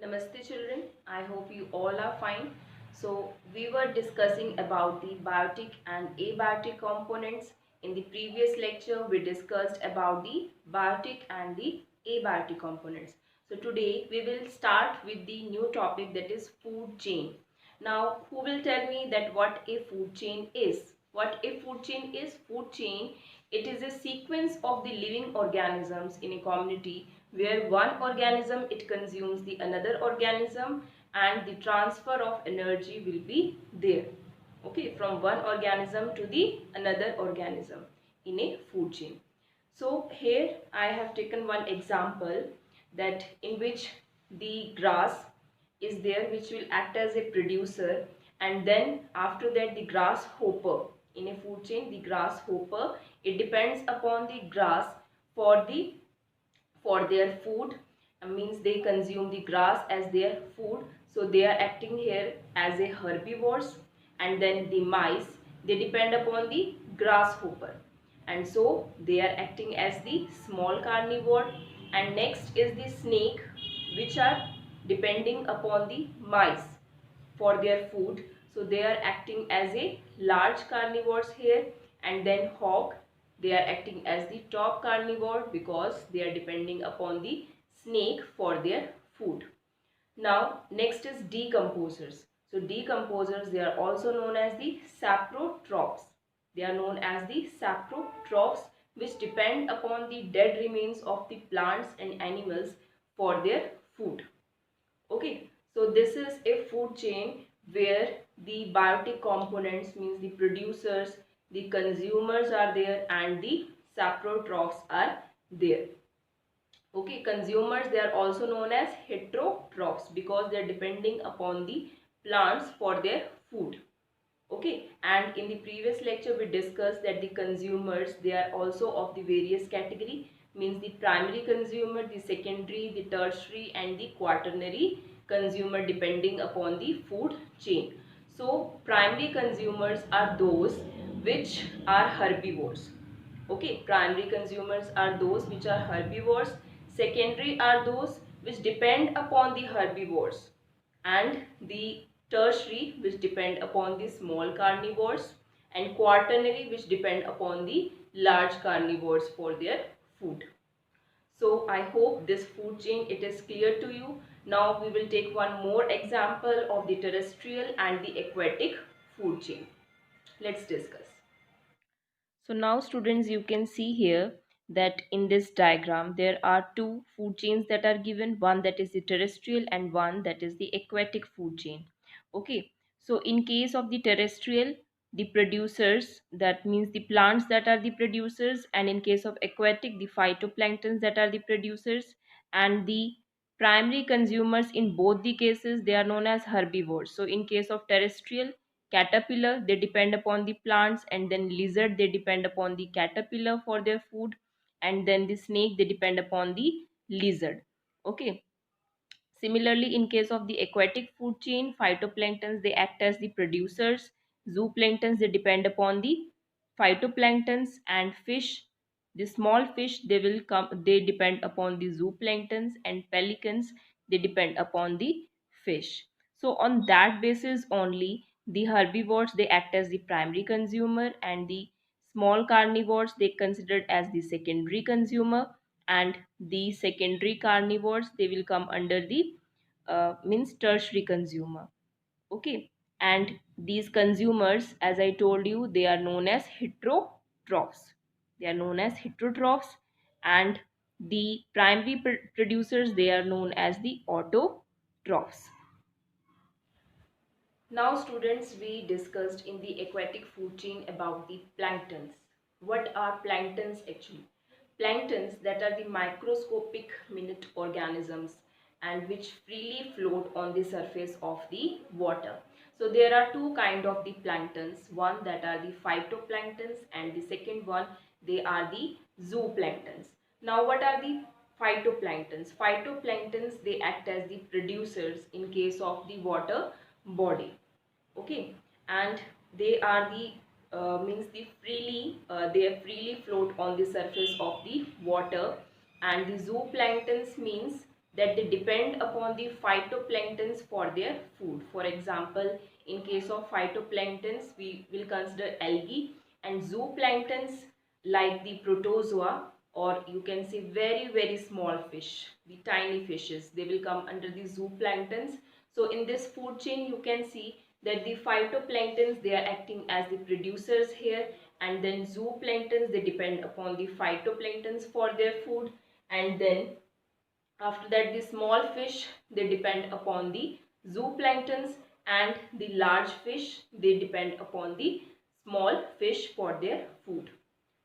Namaste children, I hope you all are fine. So we were discussing about the biotic and abiotic components. In the previous lecture we discussed about the biotic and the abiotic components. So today we will start with the new topic, that is food chain. Now who will tell me that what a food chain is? What a food chain is? Food chain, it is a sequence of the living organisms in a community where one organism it consumes the another organism and the transfer of energy will be there, okay, from one organism to the another organism in a food chain. So here I have taken one example, that in which the grass is there which will act as a producer, and then after that the grasshopper. In a food chain, the grasshopper, it depends upon the grass for their food, means they consume the grass as their food, so they are acting here as a herbivores. And then the mice, they depend upon the grasshopper, and so they are acting as the small carnivore. And next is the snake, which are depending upon the mice for their food, so they are acting as a large carnivores here. And then hawk, they are acting as the top carnivore because they are depending upon the snake for their food. Now next is decomposers. So decomposers, they are also known as the saprotrophs. They are known as the saprotrophs, which depend upon the dead remains of the plants and animals for their food. Okay, so this is a food chain where the biotic components, means the producers, the consumers are there, and the saprotrophs are there. Okay, consumers, they are also known as heterotrophs because they are depending upon the plants for their food. Okay, and in the previous lecture we discussed that the consumers, they are also of the various category, means the primary consumer, the secondary, the tertiary, and the quaternary consumer depending upon the food chain. So primary consumers are those which are herbivores. Okay, primary consumers are those which are herbivores, secondary are those which depend upon the herbivores, and the tertiary which depend upon the small carnivores, and quaternary which depend upon the large carnivores for their food. So I hope this food chain it is clear to you. Now we will take one more example of the terrestrial and the aquatic food chain. Let's discuss. So now students, you can see here that in this diagram there are two food chains that are given, one that is the terrestrial and one that is the aquatic food chain. Okay, so in case of the terrestrial, the producers, that means the plants that are the producers, and in case of aquatic, the phytoplanktons that are the producers, and the primary consumers in both the cases, they are known as herbivores. So in case of terrestrial, caterpillar, they depend upon the plants, and then lizard, they depend upon the caterpillar for their food, and then the snake, they depend upon the lizard. Okay, similarly in case of the aquatic food chain, phytoplanktons, they act as the producers, zooplanktons, they depend upon the phytoplanktons, and fish, the small fish, they will come, they depend upon the zooplanktons, and pelicans, they depend upon the fish. So on that basis only, the herbivores, they act as the primary consumer, and the small carnivores, they considered as the secondary consumer, and the secondary carnivores, they will come under the means tertiary consumer. Okay, and these consumers, as I told you, they are known as heterotrophs. They are known as heterotrophs, and the primary producers, they are known as the autotrophs. Now students, we discussed in the aquatic food chain about the planktons. What are planktons actually? Planktons, that are the microscopic minute organisms and which freely float on the surface of the water. So there are two kind of the planktons, one that are the phytoplanktons, and the second one, they are the zooplanktons. Now what are the phytoplanktons? Phytoplanktons, they act as the producers in case of the water body. Okay, and they are the means the freely they freely float on the surface of the water. And the zooplanktons means that they depend upon the phytoplanktons for their food. For example, in case of phytoplanktons, we will consider algae, and zooplanktons like the protozoa, or you can say very small fish, the tiny fishes, they will come under the zooplanktons. So in this food chain you can see that the phytoplanktons, they are acting as the producers here, and then zooplanktons, they depend upon the phytoplanktons for their food, and then after that the small fish, they depend upon the zooplanktons, and the large fish, they depend upon the small fish for their food.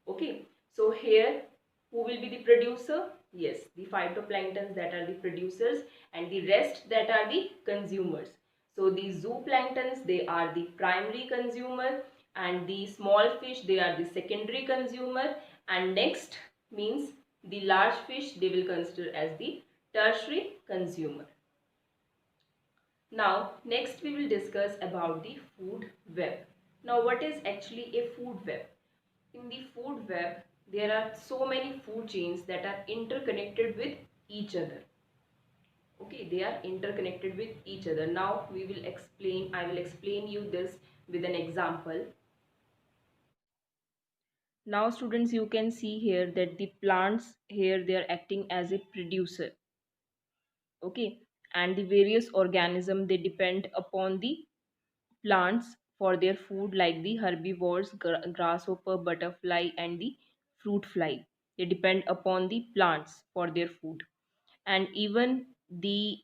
Okay, so here who will be the producer? Yes, the phytoplanktons, that are the producers, and the rest, that are the consumers. So the zooplanktons, they are the primary consumer, and the small fish, they are the secondary consumer, and next means the large fish, they will consider as the tertiary consumer. Now next we will discuss about the food web. Now what is actually a food web? In the food web, there are so many food chains that are interconnected with each other. Okay, they are interconnected with each other. Now I will explain you this with an example. Now students, you can see here that the plants here, they are acting as a producer. Okay, and the various organisms, they depend upon the plants for their food, like the herbivores, grasshopper, butterfly, and the fruit fly. They depend upon the plants for their food. And even the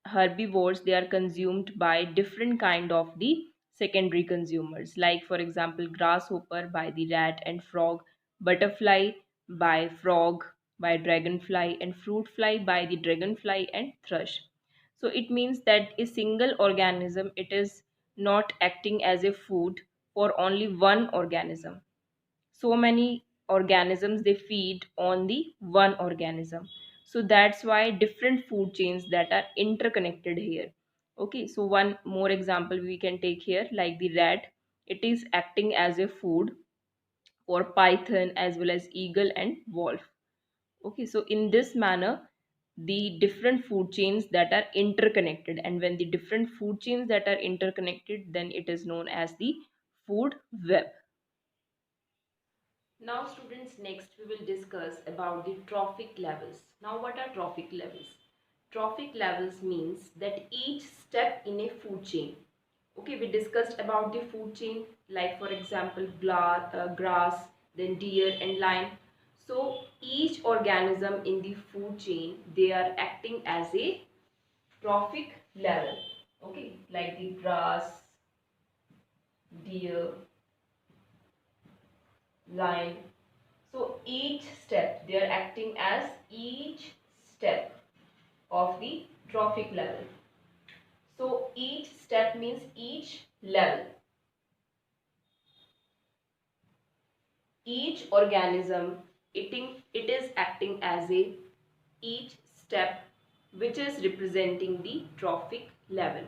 herbivores, they are consumed by different kind of the secondary consumers, like for example grasshopper by the rat and frog, butterfly by frog, by dragonfly, and fruit fly by the dragonfly and thrush. So it means that a single organism, it is not acting as a food for only one organism. So many organisms, they feed on the one organism. So that's why different food chains that are interconnected here. Okay, so one more example we can take here, like the rat, it is acting as a food for python as well as eagle and wolf. Okay, so in this manner the different food chains that are interconnected, and when the different food chains that are interconnected, then it is known as the food web. Now students, next we will discuss about the trophic levels. Now what are trophic levels? Trophic levels means that each step in a food chain. Okay, we discussed about the food chain, like for example grass, then deer and lion. So each organism in the food chain, they are acting as a trophic level. Okay, like the grass, deer, lion. So each step, they are acting as each step of the trophic level. So each step means each level. Each organism, it is acting as a each step, which is representing the trophic level.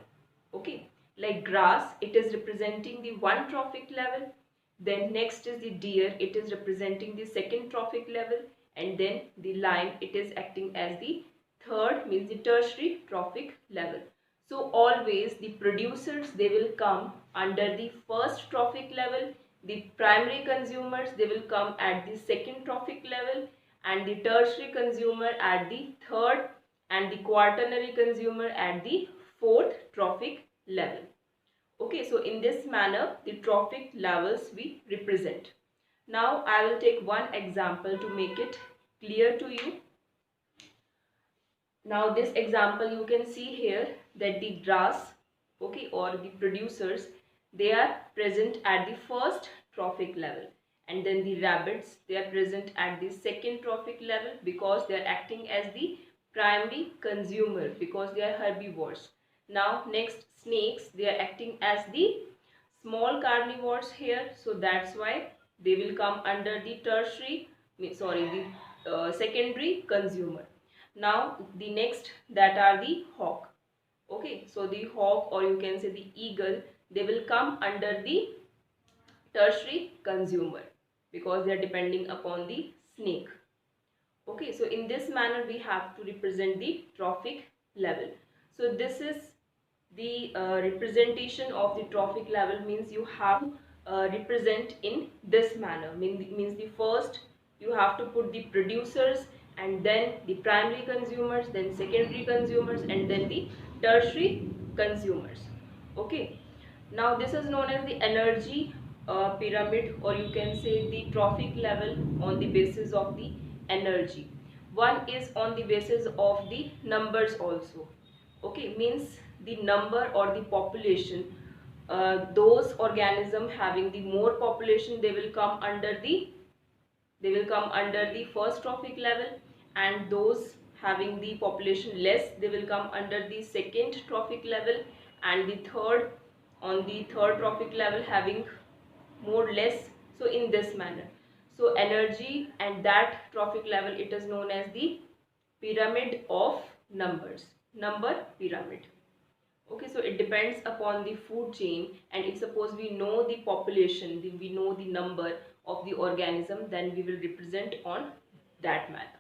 Okay, like grass, it is representing the one trophic level. Then next is the deer, it is representing the second trophic level, and then the lion, it is acting as the third, means the tertiary trophic level. So always the producers, they will come under the first trophic level, the primary consumers, they will come at the second trophic level, and the tertiary consumer at the third, and the quaternary consumer at the fourth trophic level. Okay, so in this manner the trophic levels we represent. Now I will take one example to make it clear to you. Now this example, you can see here that the grass, okay, or the producers, they are present at the first trophic level, and then the rabbits, they are present at the second trophic level because they are acting as the primary consumer, because they are herbivores. Now next, snakes, they are acting as the small carnivores here, so that's why they will come under the tertiary, sorry, the secondary consumer. Now the next, that are the hawk. Okay, so the hawk, or you can say the eagle, they will come under the tertiary consumer because they are depending upon the snake. Okay, so in this manner we have to represent the trophic level. So this is the representation of the trophic level, means you have to represent in this manner. Means the first you have to put the producers, and then the primary consumers, then secondary consumers, and then the tertiary consumers. Okay, now this is known as the energy pyramid, or you can say the trophic level on the basis of the energy. One is on the basis of the numbers also. Okay, means the number or the population. Those organisms having the more population, they will come under the first trophic level, and those having the population less, they will come under the second trophic level, and the third on the third trophic level having more less. So in this manner, so energy and that trophic level, it is known as the pyramid of numbers, number pyramid. Okay, so it depends upon the food chain, and if suppose we know the population, we know the number of the organism, then we will represent on that manner.